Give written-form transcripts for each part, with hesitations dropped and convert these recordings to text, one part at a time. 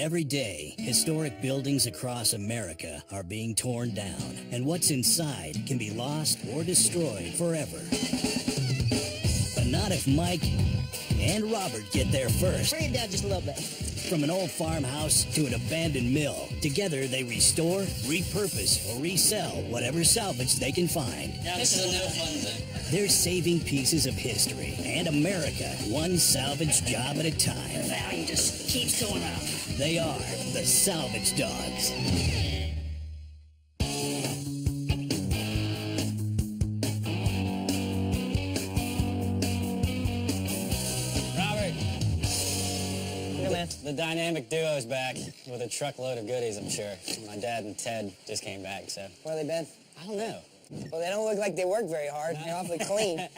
Every day, historic buildings across America are being torn down, and what's inside can be lost or destroyed forever. But not if Mike and Robert get there first. Bring it down just a little bit. From an old farmhouse to an abandoned mill, together they restore, repurpose, or resell whatever salvage they can find. Now, this is a no fun thing. They're saving pieces of history and America, one salvage job at a time. The value just keeps going up. They are the Salvage Dawgs. The dynamic duo's back with a truckload of goodies, I'm sure. My dad and Ted just came back, so. Where they been? I don't know. Well, they don't look like they work very hard. They're awfully clean.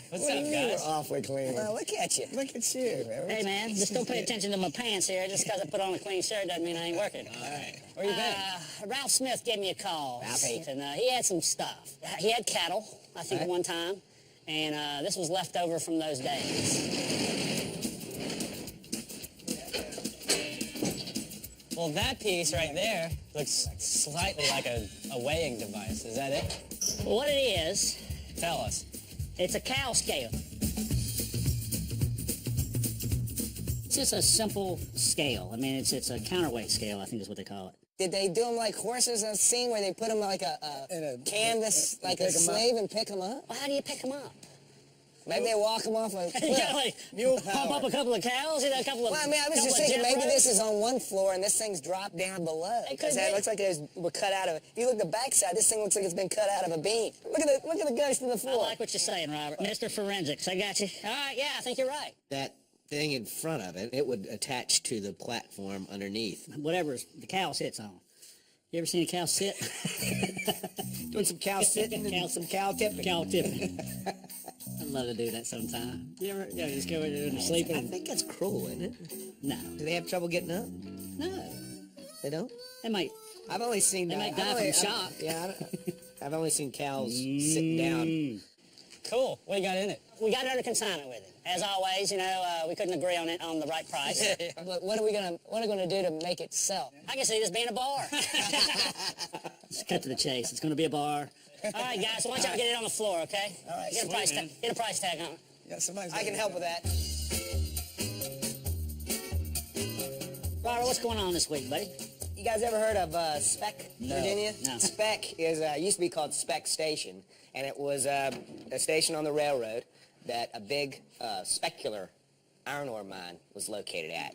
What's up, guys? We're awfully clean. Well, look at you. Look at you. Hey, man, just don't pay attention to my pants here. Just because I put on a clean shirt doesn't mean I ain't working. All right. Where you been? Ralph Smith gave me a call. Ralphie. And he had some stuff. He had cattle, I think, at one time. And this was left over from those days. Well, that piece right there looks slightly like a weighing device. Is that it? Well, what it is, Tell us. it's a cow scale. It's just a simple scale. I mean, it's a counterweight scale, I think is what they call it. Did they do them like horses I've seen where they put them like a canvas, like a slave and pick them up? Well, how do you pick them up? Maybe they walk them off a You cliff. gotta, like, pump up a couple of cows, you know, a couple of... Well, I mean, I was just thinking maybe this is on one floor and this thing's dropped down below. It could be. It looks like it was cut out of... If you look at the backside, this thing looks like it's been cut out of a beam. Look at the ghost in the I floor. like what you're saying, Robert. Mr. Forensics, I got you. All right, yeah, I think you're right. That thing in front of it, it would attach to the platform underneath. Whatever the cow sits on. You ever seen a cow sit? Doing some cow sitting and some cow tipping. Cow tipping. I'd love to do that sometime. You ever just go in there and sleep I and... think that's cruel, isn't it? No. Do they have trouble getting up? No. They don't? They might... I've only seen... They might die from shock. I've only seen cows sitting down. Cool. What do you got in it? We got it under consignment with it. As always, you know, we couldn't agree on it on the right price. But what are we gonna do to make it sell? I can see this being a bar. Let's cut to the chase. It's going to be a bar. All right, guys, so why don't y'all get it on the floor, okay? All right, Get a price tag. Get a price tag on it. Yeah, I can help with that. Robert, what's going on this week, buddy? You guys ever heard of Spec, Virginia? No. Spec is used to be called Spec Station, and it was a station on the railroad that a big specular iron ore mine was located at.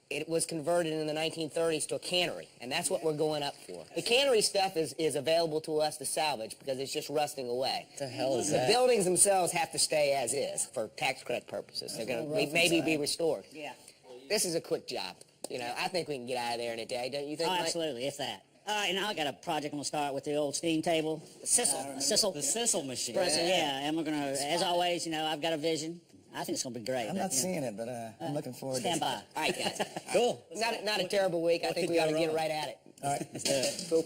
It was converted in the 1930s to a cannery, and that's what we're going up for. The cannery stuff is available to us to salvage because it's just rusting away. What the hell is The that? buildings themselves have to stay as is for tax credit purposes. They're going to maybe be restored. Yeah. This is a quick job. You know, I think we can get out of there in a day, don't you think, Oh, Mike? absolutely, if that. All right, now I got a project I'm going to start with the old steam table. The Sissel. The Sissel machine. Yeah, and we're going to, as always, you know, I've got a vision. I think it's going to be great. I'm not seeing it, but I'm looking forward to it. Stand by. All right, guys. Cool. Not a terrible week. I think could we ought go to get wrong? right at it. All right. Let's do it. Cool.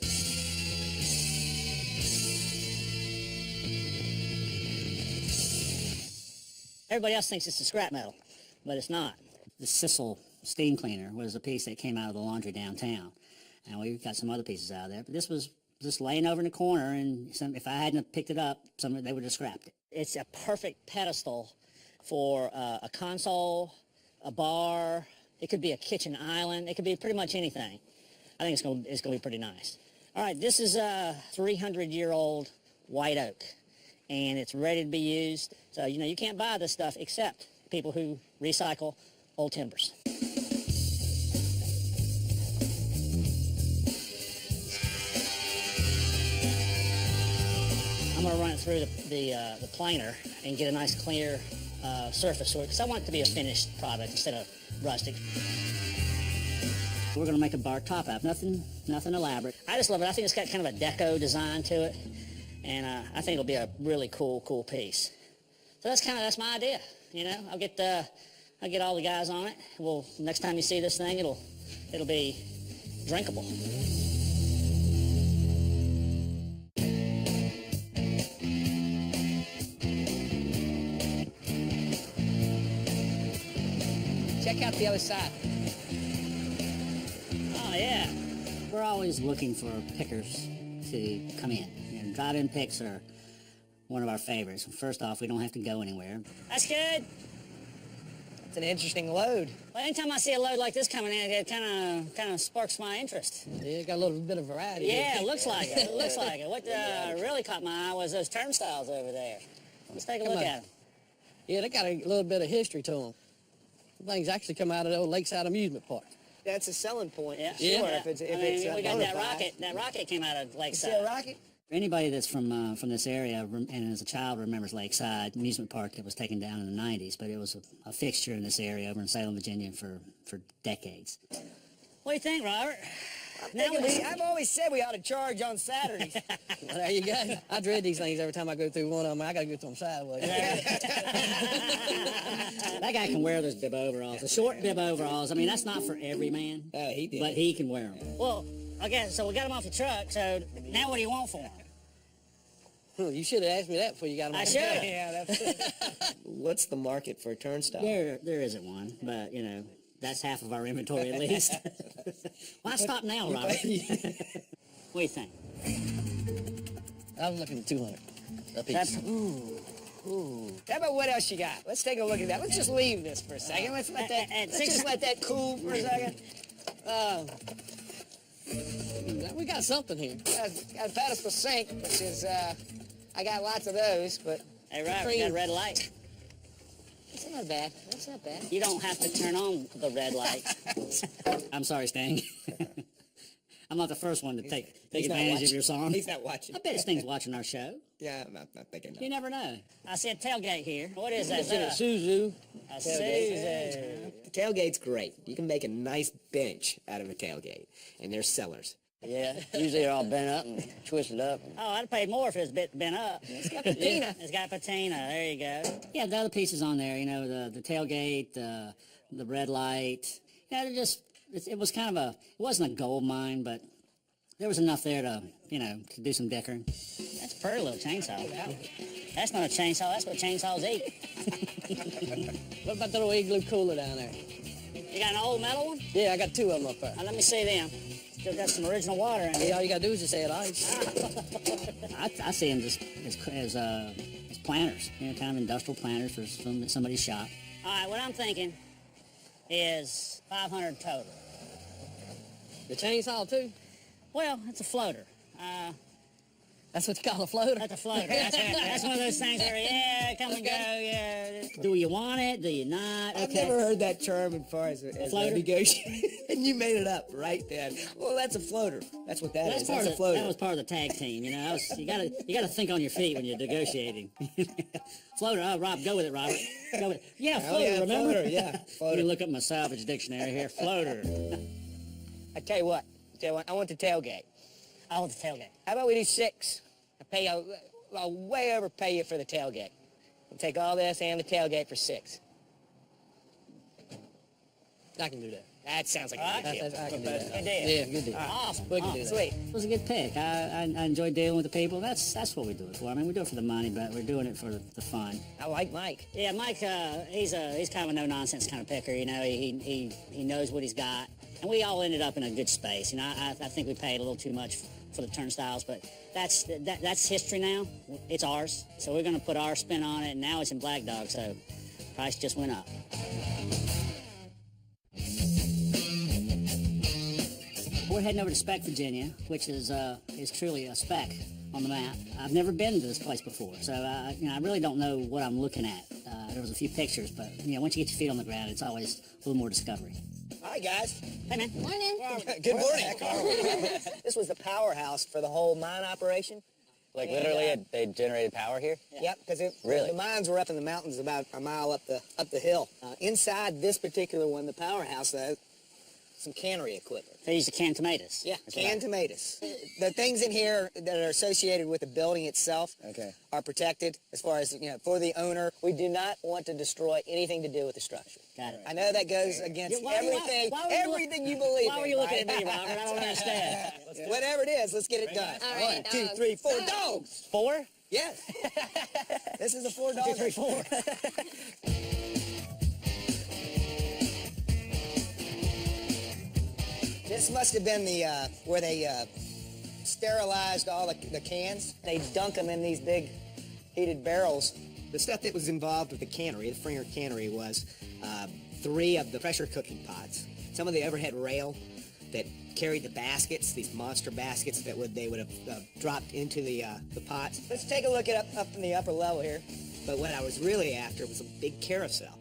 Everybody else thinks it's a scrap metal, but it's not. The Sissel steam cleaner was a piece that came out of the laundry downtown. And we've got some other pieces out of there, but this was just laying over in the corner, and if I hadn't picked it up, they would have scrapped it. It's a perfect pedestal for a console, a bar. It could be a kitchen island. It could be pretty much anything. I think it's gonna be pretty nice. All right, this is a 300-year-old white oak, and it's ready to be used. So, you know, you can't buy this stuff except people who recycle old timbers. I'm going to run it through the planer and get a nice clear surface, because I want it to be a finished product instead of rustic. We're going to make a bar top out. Nothing elaborate. I just love it. I think it's got kind of a deco design to it, and I think it'll be a really cool piece. So that's my idea. You know, I'll get all the guys on it. Well, next time you see this thing, it'll be drinkable. Check out the other side. Oh, yeah. We're always looking for pickers to come in. You know, drive-in picks are one of our favorites. First off, we don't have to go anywhere. That's good. It's an interesting load. Well, anytime I see a load like this coming in, it kind of sparks my interest. Yeah, got a little bit of variety. Yeah, it looks like it. It looks like it. What really caught my eye was those turnstiles over there. Let's take a look at them. Yeah, they got a little bit of history to them. Things actually come out of the old Lakeside Amusement Park. That's a selling point. Yeah, Sure. yeah. We got that rocket. That rocket came out of Lakeside. See a rocket? Anybody that's from this area and as a child remembers Lakeside Amusement Park that was taken down in the 90s, but it was a fixture in this area over in Salem, Virginia for decades. What do you think, Robert? I've always said we ought to charge on Saturdays. Well, there you go. I dread these things every time I go through one of them. I got to go through them sideways. That guy can wear those bib overalls. The short bib overalls, I mean, that's not for every man. Oh, he did. But he can wear them. Well, okay, so we got him off the truck, so now what do you want for him? You should have asked me that before you got them. I should. Yeah, that's What's the market for a turnstile? There isn't one, but, you know, that's half of our inventory at least. Why stop now, Robert? What do you think? I was looking at 200 a piece. That's, How about what else you got? Let's take a look at that. Let's just leave this for a second. Let's just let that cool for a second. We got something here. Got a pedestal sink, which is I got lots of those, but hey, Robert, we got a red light. it's not bad. That's not bad. You don't have to turn on the red light. I'm sorry, Sting. I'm not the first one to take advantage of your song. He's not watching. I bet Sting's watching our show. Yeah, I'm not thinking that. You never know. I see a tailgate here. What is that? It's in a Suzu. A Suzu. The tailgate's great. You can make a nice bench out of a tailgate, and they're sellers. Yeah, usually they're all bent up and twisted up. Oh, I'd have paid more if it was bent up. It's got patina. It's got patina. There you go. Yeah, the other pieces on there, you know, the tailgate, the red light. Yeah, they're just, it was kind of it wasn't a gold mine, but there was enough there to, you know, to do some decorating. That's a pretty little chainsaw. That's not a chainsaw. That's what chainsaws eat. What about that little igloo cooler down there? You got an old metal one? Yeah, I got 2 of them up there. Let me see them. Still got some original water in Yeah, there. all you got to do is just add ice. I see them just as planters, you know, kind of industrial planters for somebody's shop. All right, what I'm thinking is 500 total. The chainsaw, too? Well, it's a floater. That's what you call a floater? That's a floater. That's one of those things where, yeah, come and go, yeah. Do you want it? Do you not? Okay. I've never heard that term as far as floater? a negotiation. And you made it up right then. Well, that's a floater. That's what that is. That's a floater. That was part of the tag team, you know. You gotta think on your feet when you're negotiating. Floater. Oh, Rob, go with it, Robert. Go with it. Yeah, floater. yeah, remember? floater, yeah, floater. Let me look up my salvage dictionary here. Floater. I tell you what. I want the tailgate. I want the tailgate. How about we do 6? I'll way overpay you for the tailgate. We'll take all this and the tailgate for 6. I can do that. That sounds like a good deal. I can do that. Good deal. Yeah, good deal. Awesome. We can do that. Sweet. It was a good pick. I enjoy dealing with the people. That's what we do it for. I mean, we do it for the money, but we're doing it for the fun. I like Mike. Yeah, Mike. He's kind of a no nonsense kind of picker. You know, he knows what he's got, and we all ended up in a good space. You know, I think we paid a little too much for the turnstiles, but that's history now. It's ours, so we're going to put our spin on it. And now it's in Black Dog, so price just went up. We're heading over to Speck, Virginia, which is truly a speck on the map. I've never been to this place before, so I really don't know what I'm looking at. There was a few pictures, but once you get your feet on the ground, it's always a little more discovery. Hi, guys. Hey, man. Morning. Good morning. This was the powerhouse for the whole mine operation. Like literally, they generated power here? Yep, because Really? the mines were up in the mountains about a mile up the hill. Inside this particular one, the powerhouse, though, some cannery equipment. They used to can tomatoes. Yeah, That's canned tomatoes. The things in here that are associated with the building itself are protected as far as, for the owner. We do not want to destroy anything to do with the structure. Got it. I know that goes against everything you believe in. Why were you looking right? at me, Robert? I don't understand. Whatever it is, let's get it done. All right, 1, 2, 3, 4 dogs. 4? Yes. This is a 4 dog. 2, 3, 4. This must have been the where they sterilized all the cans. They dunk them in these big heated barrels. The stuff that was involved with the cannery, the Fringer cannery, was 3 of the pressure cooking pots. Some of the overhead rail that carried the baskets, these monster baskets that they would have dropped into the pots. Let's take a look at up in the upper level here. But what I was really after was a big carousel.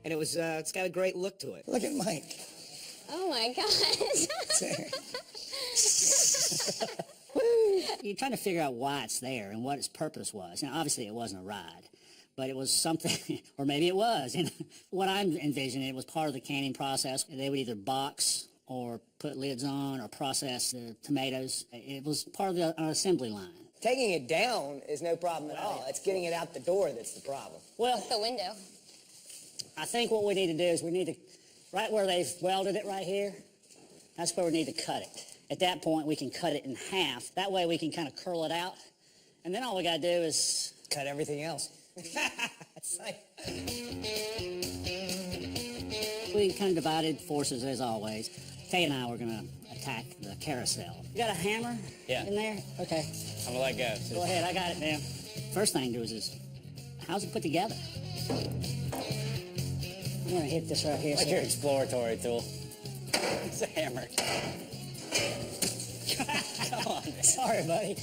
And it's got a great look to it. Look at Mike. Oh my gosh. You're trying to figure out why it's there and what its purpose was. Now, obviously, it wasn't a ride, but it was something, or maybe it was. And what I'm envisioning, it was part of the canning process. They would either box or put lids on or process the tomatoes. It was part of the assembly line. Taking it down is no problem at all. It's getting it out the door that's the problem. Well, The window. I think what we need to do is we need to, right where they've welded it right here, that's where we need to cut it. At that point, we can cut it in half. That way we can kind of curl it out. And then all we got to do is Cut everything else. we kind of divided forces as always. Kay and I were going to attack the carousel. You got a hammer in there? Okay. I'm gonna let go. Go ahead, I got it, man. First thing to do is how's it put together? I'm going to hit this right here. Like your exploratory tool. It's a hammer. Come on. Sorry, buddy.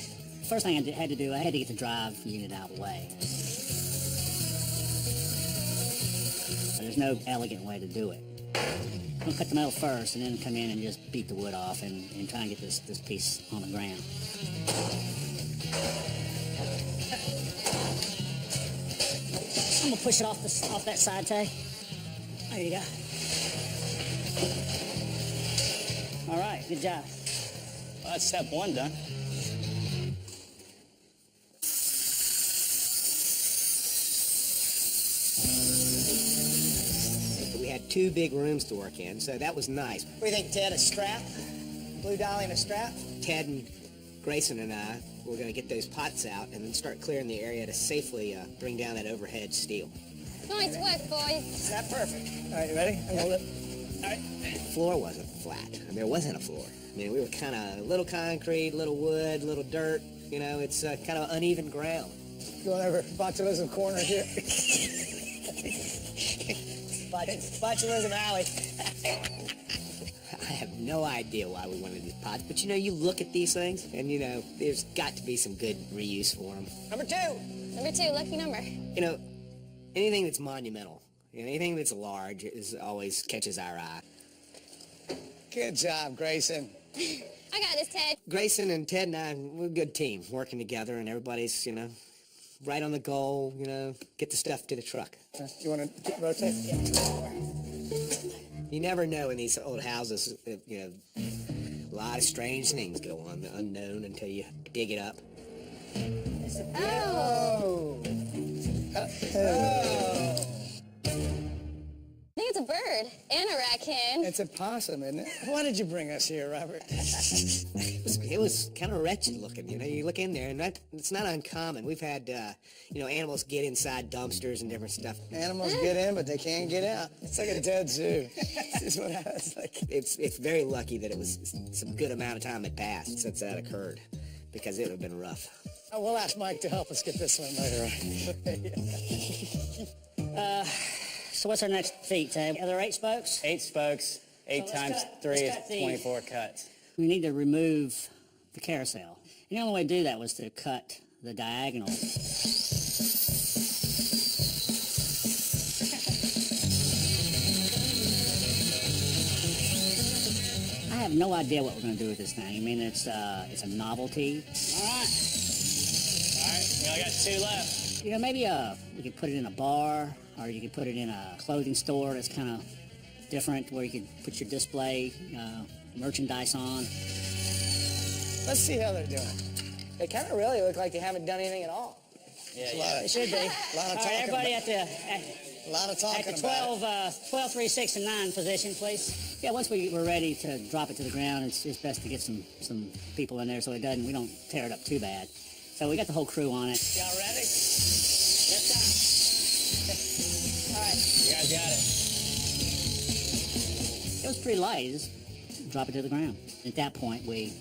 First thing I had to do, I had to get the drive unit out of the way. But there's no elegant way to do it. I'm going to cut the metal first and then come in and just beat the wood off and try and get this piece on the ground. I'm going to push it off that side, Tay. There you go. All right, good job. Well, that's step 1 done. We had 2 big rooms to work in, so that was nice. What do you think, Ted? A strap? Blue dolly and a strap? Ted and Grayson and I were going to get those pots out and then start clearing the area to safely bring down that overhead steel. Nice work, boys. Is that perfect? All right, you ready? Hold it. All right. The floor wasn't flat. There wasn't a floor. I mean, we were kind of a little concrete, little wood, little dirt. You know, it's kind of uneven ground. Going over botulism corner here. Botulism alley. I have no idea why we wanted these pots, but you know, you look at these things, and you know, there's got to be some good reuse for them. Number 2. Number 2, lucky number. You know, anything that's monumental, anything that's large, always catches our eye. Good job, Grayson. I got this, Ted. Grayson and Ted and I, we're a good team, working together, and everybody's, you know, right on the goal, you know, get the stuff to the truck. You want to rotate? You never know in these old houses, you know, a lot of strange things go on, the unknown, until you dig it up. Oh. I think it's a bird and a raccoon. It's a possum, isn't it? Why did you bring us here, Robert? It was kind of wretched looking, you know. You look in there, and it's not uncommon. We've had, you know, animals get inside dumpsters and different stuff. Animals get in, but they can't get out. It's like a dead zoo. This is what it's like. It's very lucky that it was some good amount of time had passed since that occurred, because it would have been rough. Oh, we'll ask Mike to help us get this one later on. So what's our next feat, Ted? Are there 8 spokes? 8 spokes, 8 So times 3 let's is cut these. 24 cuts. We need to remove the carousel. And the only way to do that was to cut the diagonal. I have no idea what we're going to do with this thing. I mean, it's a novelty. All right, we only got 2 left. You know, maybe we could put it in a bar, or you could put it in a clothing store that's kind of different, where you could put your display merchandise on. Let's see how they're doing. They kind of really look like they haven't done anything at all. Yeah, It should be. A lot of All right, talking everybody about, a lot of talking at the about 12, 3, 6, and 9 position, please. Yeah, once we're ready to drop it to the ground, it's best to get some people in there so we don't tear it up too bad. So we got the whole crew on it. Y'all ready? you guys got it. It was pretty light. drop it to the ground. At that point, we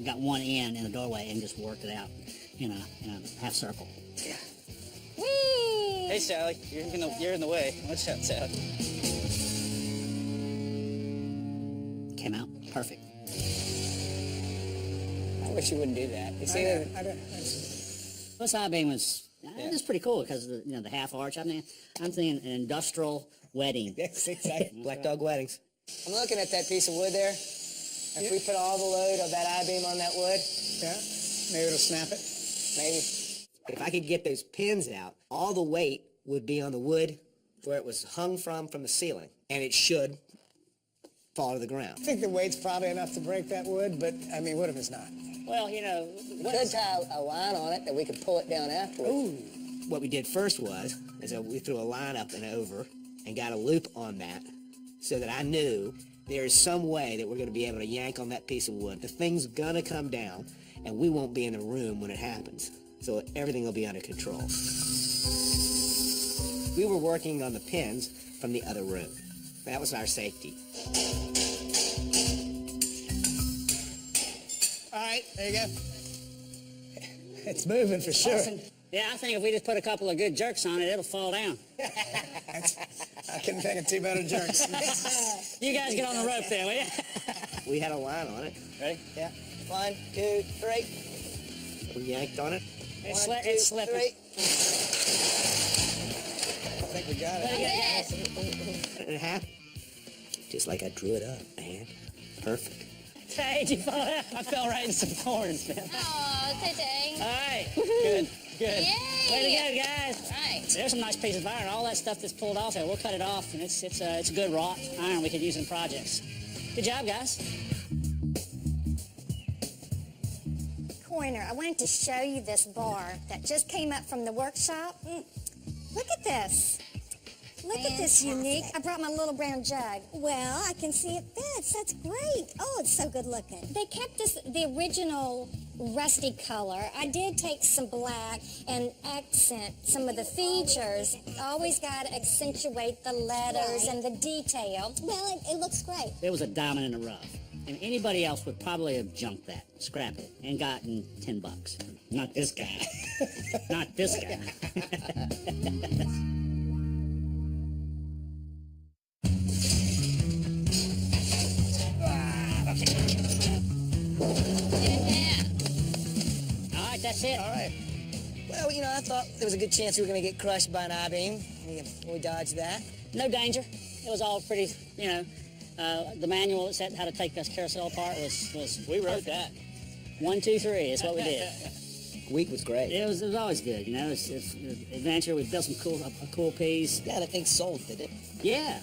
got one end in the doorway and just worked it out in a half circle. Yeah. Whee! Hey, Sally, you're in the way. Watch out, Sally. Came out perfect. I wish you wouldn't do that. You see that? This I-beam was just pretty cool because the half arch. I'm thinking an industrial wedding. Yes, exactly. Black Dog Weddings. I'm looking at that piece of wood there. If we put all the load of that I-beam on that wood, Yeah, maybe it'll snap it. maybe. If I could get those pins out, all the weight would be on the wood where it was hung from the ceiling, and it should fall to the ground. I think the weight's probably enough to break that wood, but I mean, what if it's not? Well, We could tie a line on it that we could pull it down afterwards. What we did first was we threw a line up and over and got a loop on that so that I knew there is some way that we're going to be able to yank on that piece of wood. The thing's going to come down, and we won't be in the room when it happens. So everything will be under control. We were working on the pins from the other room. That was our safety. All right, there you go. It's moving for sure. Yeah, I think if we just put a couple of good jerks on it, it'll fall down. I couldn't think of two better jerks. You guys get on the rope there, will you? We had a line on it. Ready? Yeah. 1, 2, 3. We yanked on it. It's 1, 2, slipping. 3. I think we got it. That's it. And it happened. Just like I drew it up, man. Perfect. Hey, did you fall out? I fell right in some thorns, man. Oh, Tay-Tay. All right. Good. Good. Yay! Way to go, guys. Right. There's some nice pieces of iron. All that stuff that's pulled off there, we'll cut it off, and it's good wrought iron we could use in projects. Good job, guys. Pointer, I wanted to show you this bar that just came up from the workshop. Look at this. Look at this unique. I brought my little brown jug. Well, I can see it fits. That's great. Oh, it's so good looking. They kept the original rusty color. I did take some black and accent some of the features. Always got to accentuate the letters and the detail. Well, it looks great. It was a diamond in the rough. And anybody else would probably have junked that, scrapped it, and gotten $10. Not this guy. Not this guy. All right, that's it. All right. Well, I thought there was a good chance we were going to get crushed by an I-beam. We dodged that. No danger. It was all pretty, the manual that said how to take this carousel apart was We wrote that. 1, 2, 3 is what we did. Week was great. It was always good, It's adventure. We built a cool piece. Yeah, the thing sold, did it? Yeah.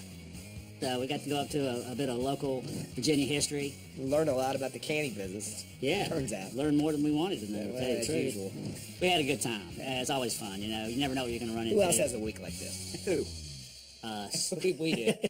So we got to go up to a bit of local Virginia history. We learned a lot about the candy business. Yeah. Turns out. Learned more than we wanted to know, to tell you the As truth. usual. We had a good time. It's always fun, You never know what you're going to run into. Who else has a week like this? Who? Us. We did.